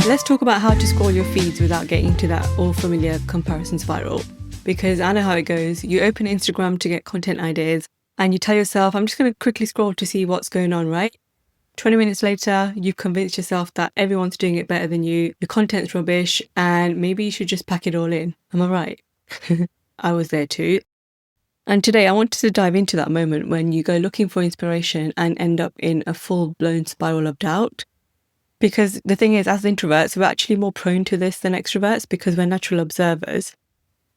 Let's talk about how to scroll your feeds without getting into that all familiar comparison spiral. Because I know how it goes. You open Instagram to get content ideas and you tell yourself, I'm just going to quickly scroll to see what's going on, right? 20 minutes later, you've convinced yourself that everyone's doing it better than you, your content's rubbish, and maybe you should just pack it all in. Am I right? I was there too. And today I wanted to dive into that moment when you go looking for inspiration and end up in a full-blown spiral of doubt. Because the thing is, as introverts, we're actually more prone to this than extroverts because we're natural observers.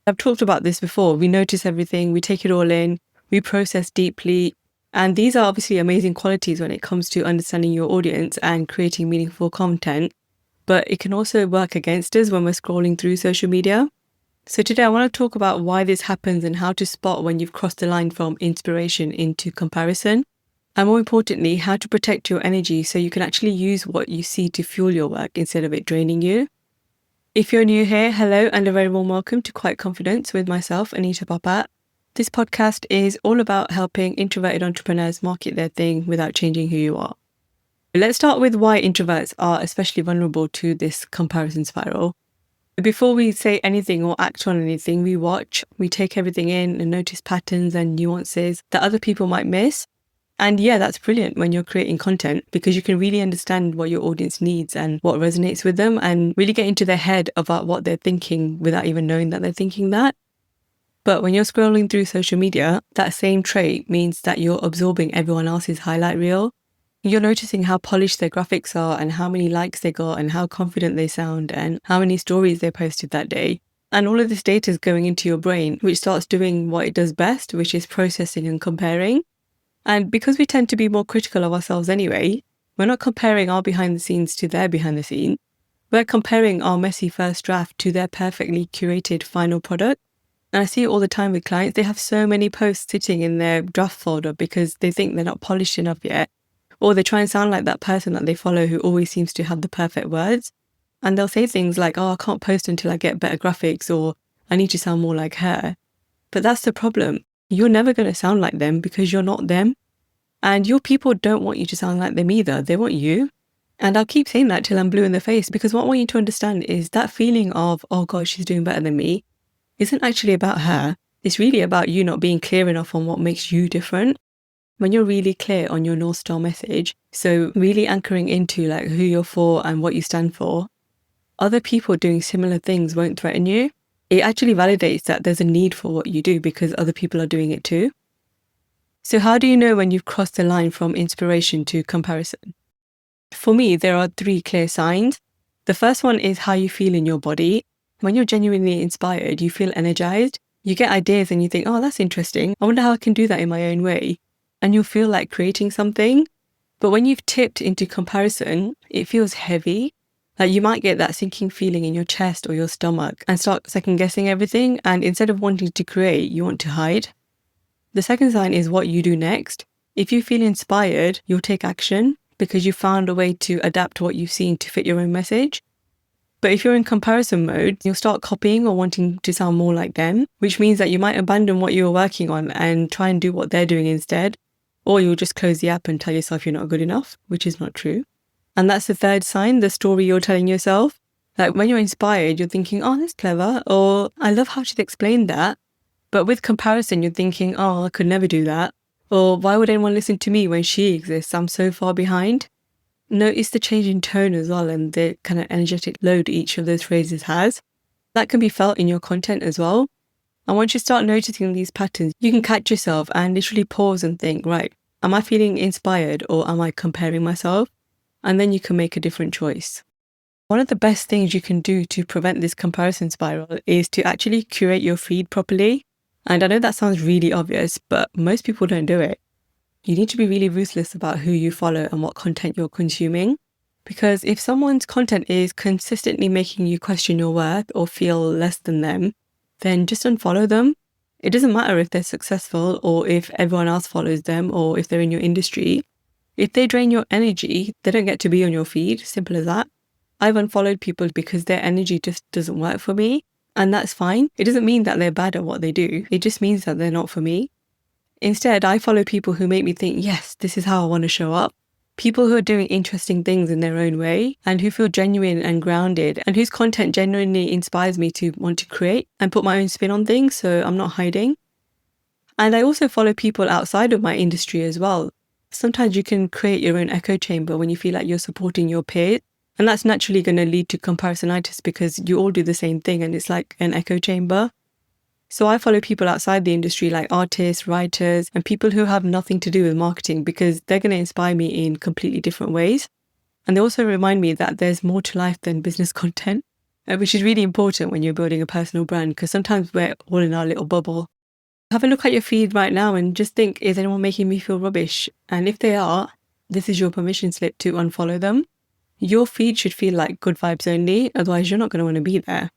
I've talked about this before. We notice everything, we take it all in, we process deeply. And these are obviously amazing qualities when it comes to understanding your audience and creating meaningful content. But it can also work against us when we're scrolling through social media. So today I want to talk about why this happens and how to spot when you've crossed the line from inspiration into comparison. And more importantly, how to protect your energy so you can actually use what you see to fuel your work instead of it draining you. If you're new here, hello and a very warm welcome to Quiet Confidence with myself, Anita Popat. This podcast is all about helping introverted entrepreneurs market their thing without changing who you are. Let's start with why introverts are especially vulnerable to this comparison spiral. Before we say anything or act on anything, we watch, we take everything in and notice patterns and nuances that other people might miss. And yeah, that's brilliant when you're creating content because you can really understand what your audience needs and what resonates with them and really get into their head about what they're thinking without even knowing that they're thinking that. But when you're scrolling through social media, that same trait means that you're absorbing everyone else's highlight reel. You're noticing how polished their graphics are and how many likes they got and how confident they sound and how many stories they posted that day. And all of this data is going into your brain, which starts doing what it does best, which is processing and comparing. And because we tend to be more critical of ourselves anyway, we're not comparing our behind the scenes to their behind the scenes. We're comparing our messy first draft to their perfectly curated final product. And I see it all the time with clients. They have so many posts sitting in their draft folder because they think they're not polished enough yet. Or they try and sound like that person that they follow who always seems to have the perfect words. And they'll say things like, oh, I can't post until I get better graphics, or I need to sound more like her. But that's the problem. You're never going to sound like them because you're not them. And your people don't want you to sound like them either. They want you. And I'll keep saying that till I'm blue in the face because what I want you to understand is that feeling of, oh God, she's doing better than me, isn't actually about her. It's really about you not being clear enough on what makes you different. When you're really clear on your North Star message, so really anchoring into like who you're for and what you stand for, other people doing similar things won't threaten you. It actually validates that there's a need for what you do because other people are doing it too. So how do you know when you've crossed the line from inspiration to comparison? For me, there are 3 clear signs. The first one is how you feel in your body. When you're genuinely inspired, you feel energized. You get ideas and you think, oh, that's interesting. I wonder how I can do that in my own way. And you'll feel like creating something. But when you've tipped into comparison, it feels heavy. Like you might get that sinking feeling in your chest or your stomach and start second guessing everything. And instead of wanting to create, you want to hide. The second sign is what you do next. If you feel inspired, you'll take action because you found a way to adapt what you've seen to fit your own message. But if you're in comparison mode, you'll start copying or wanting to sound more like them, which means that you might abandon what you were working on and try and do what they're doing instead. Or you'll just close the app and tell yourself you're not good enough, which is not true. And that's the third sign, the story you're telling yourself. Like when you're inspired, you're thinking, oh, that's clever, or I love how she's explained that. But with comparison, you're thinking, oh, I could never do that. Or why would anyone listen to me when she exists? I'm so far behind. Notice the change in tone as well and the kind of energetic load each of those phrases has. That can be felt in your content as well. And once you start noticing these patterns, you can catch yourself and literally pause and think, right, am I feeling inspired or am I comparing myself? And then you can make a different choice. One of the best things you can do to prevent this comparison spiral is to actually curate your feed properly. And I know that sounds really obvious, but most people don't do it. You need to be really ruthless about who you follow and what content you're consuming. Because if someone's content is consistently making you question your worth or feel less than them, then just unfollow them. It doesn't matter if they're successful or if everyone else follows them or if they're in your industry. If they drain your energy, they don't get to be on your feed. Simple as that. I've unfollowed people because their energy just doesn't work for me. And that's fine. It doesn't mean that they're bad at what they do. It just means that they're not for me. Instead, I follow people who make me think, yes, this is how I want to show up. People who are doing interesting things in their own way and who feel genuine and grounded and whose content genuinely inspires me to want to create and put my own spin on things, so I'm not hiding. And I also follow people outside of my industry as well. Sometimes you can create your own echo chamber when you feel like you're supporting your peers. And that's naturally going to lead to comparisonitis because you all do the same thing and it's like an echo chamber. So I follow people outside the industry like artists, writers, and people who have nothing to do with marketing because they're going to inspire me in completely different ways. And they also remind me that there's more to life than business content, which is really important when you're building a personal brand because sometimes we're all in our little bubble. Have a look at your feed right now and just think, is anyone making me feel rubbish? And if they are, this is your permission slip to unfollow them. Your feed should feel like good vibes only, otherwise you're not going to want to be there.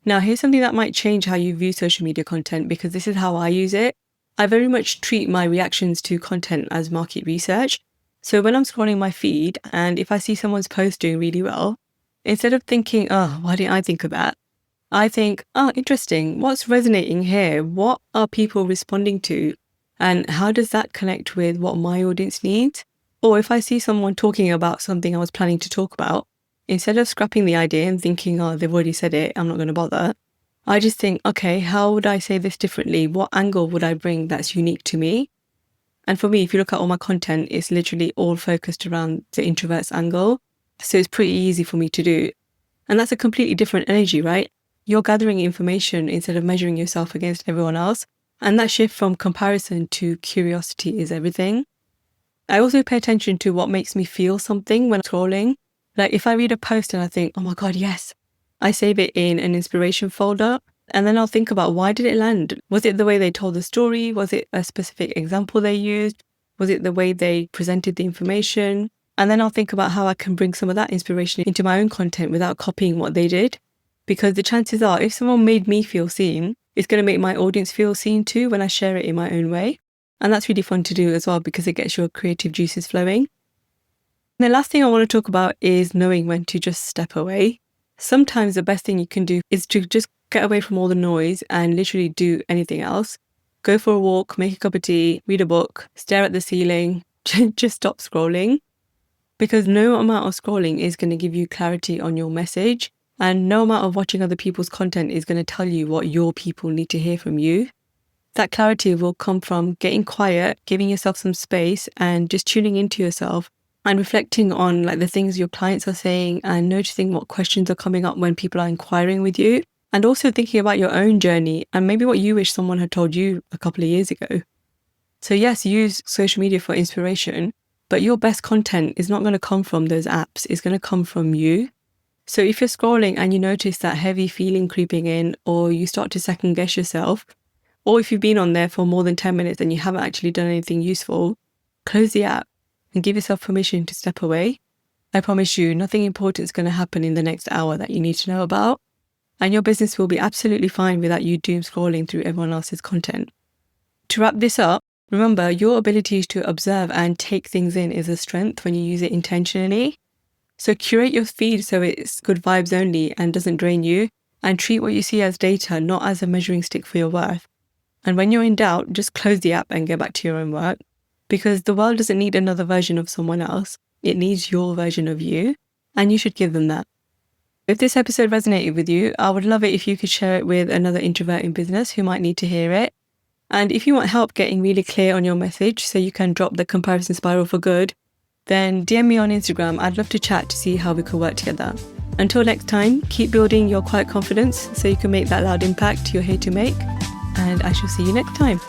Now, here's something that might change how you view social media content because this is how I use it. I very much treat my reactions to content as market research. So when I'm scrolling my feed and if I see someone's post doing really well, instead of thinking, oh, why didn't I think of that? I think, oh, interesting. What's resonating here? What are people responding to? And how does that connect with what my audience needs? Or if I see someone talking about something I was planning to talk about, instead of scrapping the idea and thinking, oh, they've already said it, I'm not going to bother, I just think, okay, how would I say this differently? What angle would I bring that's unique to me? And for me, if you look at all my content, it's literally all focused around the introverts angle. So it's pretty easy for me to do. And that's a completely different energy, right? You're gathering information instead of measuring yourself against everyone else. And that shift from comparison to curiosity is everything. I also pay attention to what makes me feel something when scrolling. Like if I read a post and I think, oh my God, yes, I save it in an inspiration folder. And then I'll think about why did it land? Was it the way they told the story? Was it a specific example they used? Was it the way they presented the information? And then I'll think about how I can bring some of that inspiration into my own content without copying what they did. Because the chances are, if someone made me feel seen, it's going to make my audience feel seen too when I share it in my own way. And that's really fun to do as well because it gets your creative juices flowing. And the last thing I want to talk about is knowing when to just step away. Sometimes the best thing you can do is to just get away from all the noise and literally do anything else. Go for a walk, make a cup of tea, read a book, stare at the ceiling, just stop scrolling. Because no amount of scrolling is going to give you clarity on your message. And no amount of watching other people's content is going to tell you what your people need to hear from you. That clarity will come from getting quiet, giving yourself some space and just tuning into yourself and reflecting on like the things your clients are saying and noticing what questions are coming up when people are inquiring with you. And also thinking about your own journey and maybe what you wish someone had told you a couple of years ago. So yes, use social media for inspiration, but your best content is not going to come from those apps. It's going to come from you. So if you're scrolling and you notice that heavy feeling creeping in, or you start to second guess yourself, or if you've been on there for more than 10 minutes and you haven't actually done anything useful, close the app and give yourself permission to step away. I promise you, nothing important is going to happen in the next hour that you need to know about. And your business will be absolutely fine without you doom scrolling through everyone else's content. To wrap this up, remember your ability to observe and take things in is a strength when you use it intentionally. So curate your feed so it's good vibes only and doesn't drain you, and treat what you see as data, not as a measuring stick for your worth. And when you're in doubt, just close the app and get back to your own work, because the world doesn't need another version of someone else. It needs your version of you, and you should give them that. If this episode resonated with you, I would love it if you could share it with another introvert in business who might need to hear it. And if you want help getting really clear on your message so you can drop the comparison spiral for good, then DM me on Instagram. I'd love to chat to see how we could work together. Until next time, keep building your quiet confidence so you can make that loud impact you're here to make. And I shall see you next time.